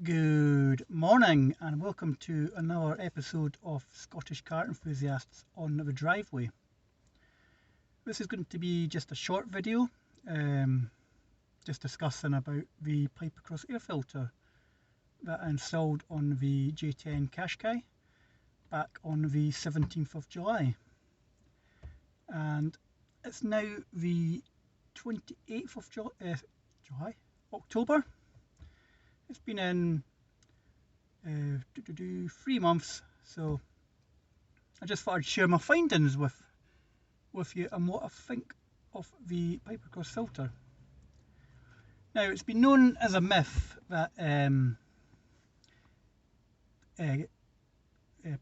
Good morning and welcome to another episode of Scottish Car Enthusiasts on the Driveway. This is going to be just a short video, just discussing about the Pipercross air filter that I installed on the J10 Qashqai back on the 17th of July. And it's now the 28th of October. It's been in 3 months, so I just thought I'd share my findings with you and what I think of the Pipercross filter. Now, it's been known as a myth that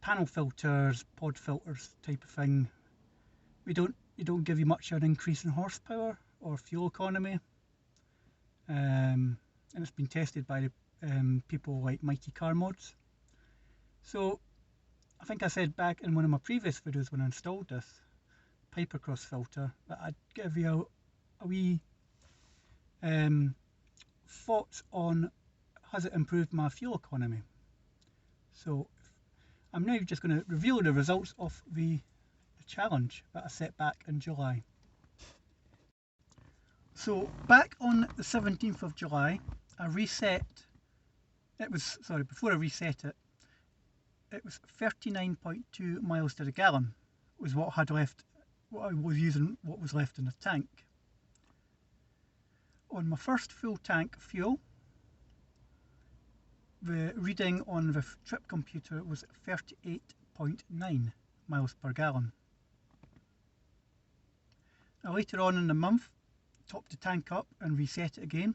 panel filters, pod filters type of thing, they don't give you much of an increase in horsepower or fuel economy. And it's been tested by people like Mighty Car Mods. So I think I said back in one of my previous videos when I installed this Pipercross filter that I'd give you a wee thoughts on has it improved my fuel economy. So I'm now just going to reveal the results of the challenge that I set back in July. So back on the 17th of July, I reset, before I reset it, it was 39.2 miles to the gallon was what I was using, what was left in the tank. On my first full tank of fuel, the reading on the trip computer was 38.9 miles per gallon. Now later on in the month, topped the tank up and reset it again,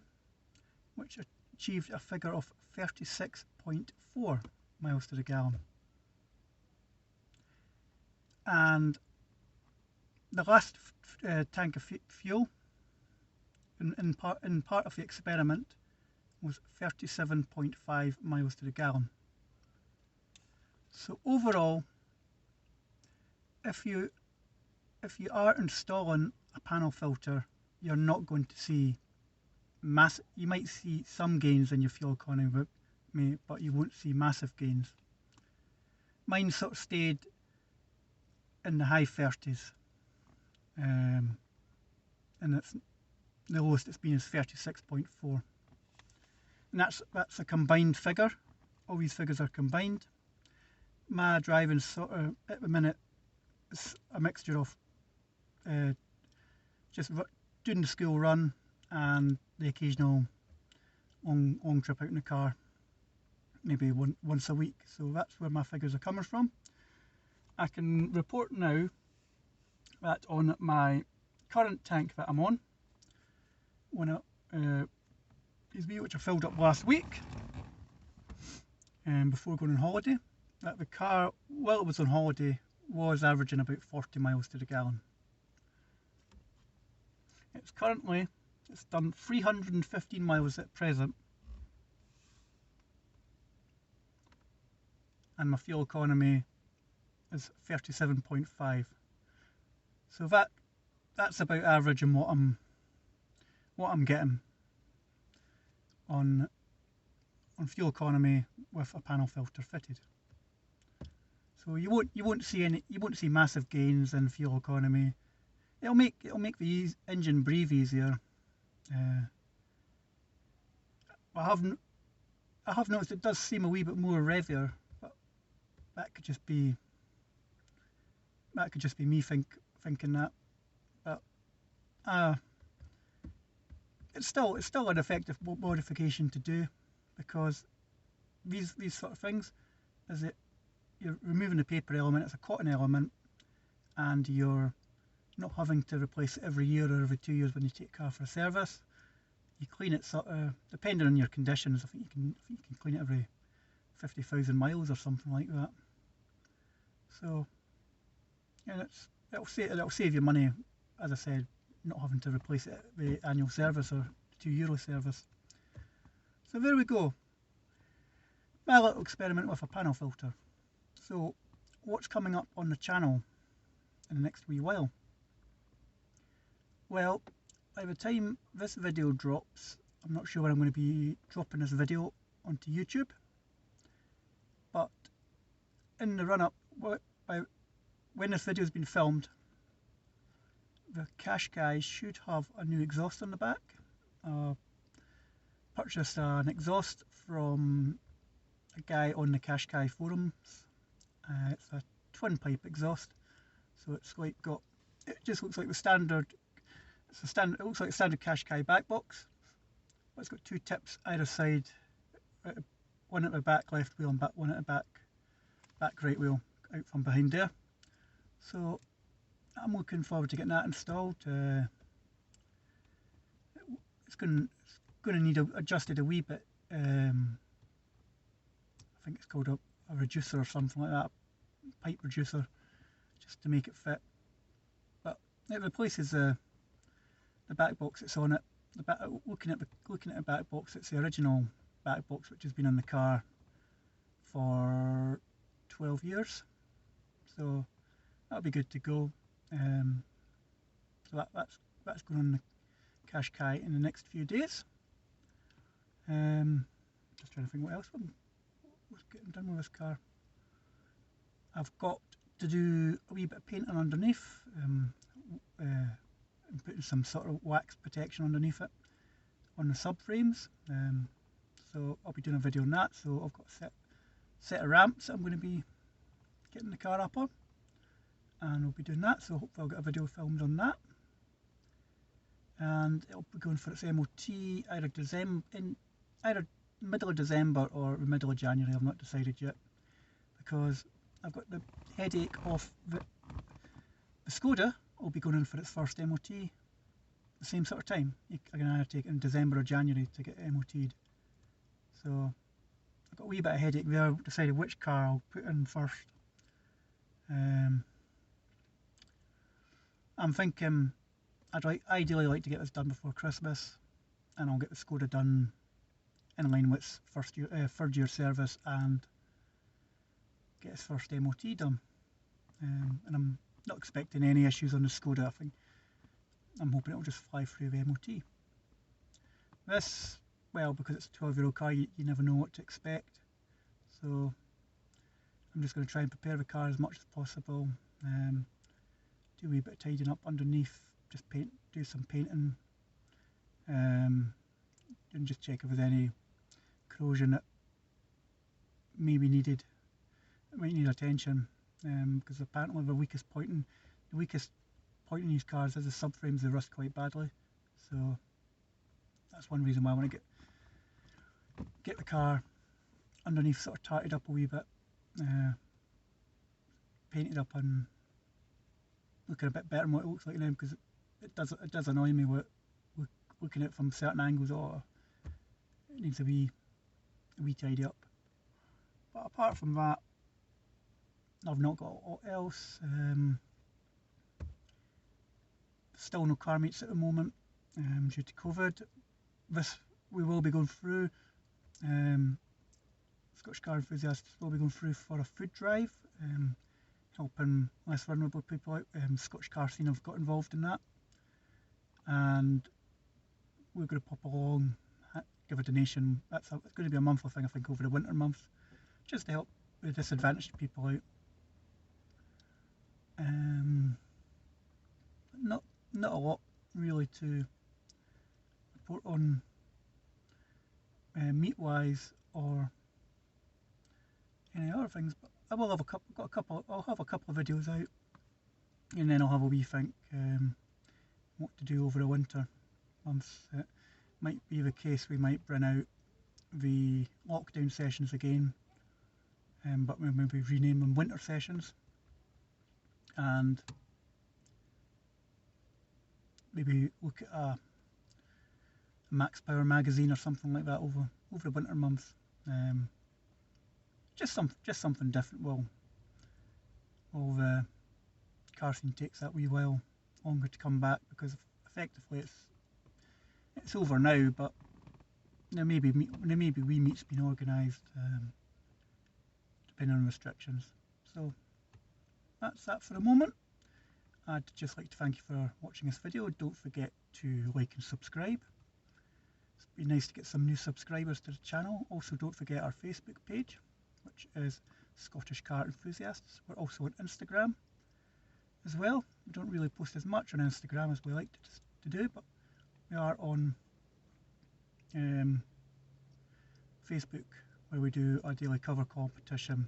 which achieved a figure of 36.4 miles to the gallon. And the last tank of fuel in part of the experiment was 37.5 miles to the gallon. So overall, if you are installing a panel filter, you're not going to see you might see some gains in your fuel economy, but you won't see massive gains. Mine sort of stayed in the high 30s, and it's the lowest it's been is 36.4, and that's a combined figure. All these figures are combined. My driving sort of at the minute is a mixture of just doing the school run and the occasional long trip out in the car, maybe once a week. So that's where my figures are coming from. I can report now that on my current tank that I'm on, which I filled up last week before going on holiday, that the car, while it was on holiday, was averaging about 40 miles to the gallon. It's done 315 miles at present, and my fuel economy is 37.5. So that's about averaging what I'm getting on fuel economy with a panel filter fitted. So you won't see massive gains in fuel economy. It'll make the engine breathe easier. I have noticed it does seem a wee bit more revier, but that could just be me thinking that. But it's still an effective modification to do, because these sort of things is that you're removing the paper element, it's a cotton element, and you're not having to replace it every year or every 2 years when you take a car for a service. You clean it sort of, depending on your conditions, I think you can clean it every 50,000 miles or something like that. So yeah, it'll save you money, as I said, not having to replace it at the annual service or €2 service. So there we go, my little experiment with a panel filter. So what's coming up on the channel in the next wee while? By the time this video drops, I'm not sure when I'm going to be dropping this video onto YouTube. But in the run-up, when this video has been filmed, the Qashqai should have a new exhaust on the back. Purchased an exhaust from a guy on the Qashqai forums. It's a twin pipe exhaust, so it's like it just looks like the standard. It looks like a standard Qashqai back box, but it's got two tips either side, one at the back left wheel and one at the back right wheel out from behind there. So I'm looking forward to getting that installed. It's going to need adjusted a wee bit. I think it's called a reducer or something like that, pipe reducer, just to make it fit. But it replaces the back box that's on it. Looking at the back box, it's the original back box which has been on the car for 12 years. So that'll be good to go. So that's going on the Qashqai in the next few days. Just trying to think what else was getting done with this car. I've got to do a wee bit of painting underneath, and putting some sort of wax protection underneath it on the subframes. So I'll be doing a video on that. So I've got a set of ramps that I'm going to be getting the car up on, and I'll be doing that. So hopefully I'll get a video filmed on that, and it'll be going for its MOT either middle of December or middle of January. I've not decided yet, because I've got the headache of the Skoda will be going in for its first MOT the same sort of time. I can either take it in December or January to get MOT'd. So I've got a wee bit of headache there, decided which car I'll put in first. I'm thinking I'd ideally like to get this done before Christmas, and I'll get the Skoda done in line with its third year service and get its first MOT done. And I'm not expecting any issues on the Skoda. I'm hoping it'll just fly through the MOT. This, well, because it's a 12-year-old car, you never know what to expect. So I'm just going to try and prepare the car as much as possible. Do a wee bit of tidying up underneath, just do some painting, and just check if there's any corrosion that may be needed. It might need attention, because apparently the weakest point in these cars is the subframes. They rust quite badly, so that's one reason why I want to get the car underneath sort of tarted up a wee bit, painted up and looking a bit better than what it looks like now, because it does annoy me with looking at it from certain angles. Or it needs a wee tidy up. But apart from that, I've not got what else. Still no car meets at the moment, due to COVID. This we will be going through. Scottish Car Enthusiasts will be going through for a food drive, helping less vulnerable people out. Scottish Car Scene have got involved in that, and we're going to pop along, give a donation. It's going to be a monthly thing, I think, over the winter months, just to help the disadvantaged people out. Not a lot really to report on meat wise or any other things, but I will have I'll have a couple of videos out, and then I'll have a wee think what to do over the winter months. It might be the case we might bring out the lockdown sessions again, but maybe rename them winter sessions, and maybe look at a Max Power magazine or something like that over the winter months. Just something different. Well, the car scene takes that wee while longer to come back, because effectively it's over now, but there may be wee meets being organised, depending on restrictions. So that's that for the moment. I'd just like to thank you for watching this video. Don't forget to like and subscribe. It's be nice to get some new subscribers to the channel. Also, don't forget our Facebook page, which is Scottish Car Enthusiasts. We're also on Instagram as well. We don't really post as much on Instagram as we like to do, but we are on Facebook, where we do a daily cover competition.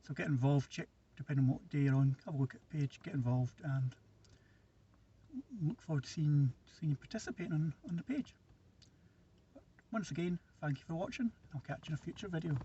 So get involved, check depending on what day you're on, have a look at the page, get involved, and look forward to seeing you participating on the page. But once again, thank you for watching. I'll catch you in a future video.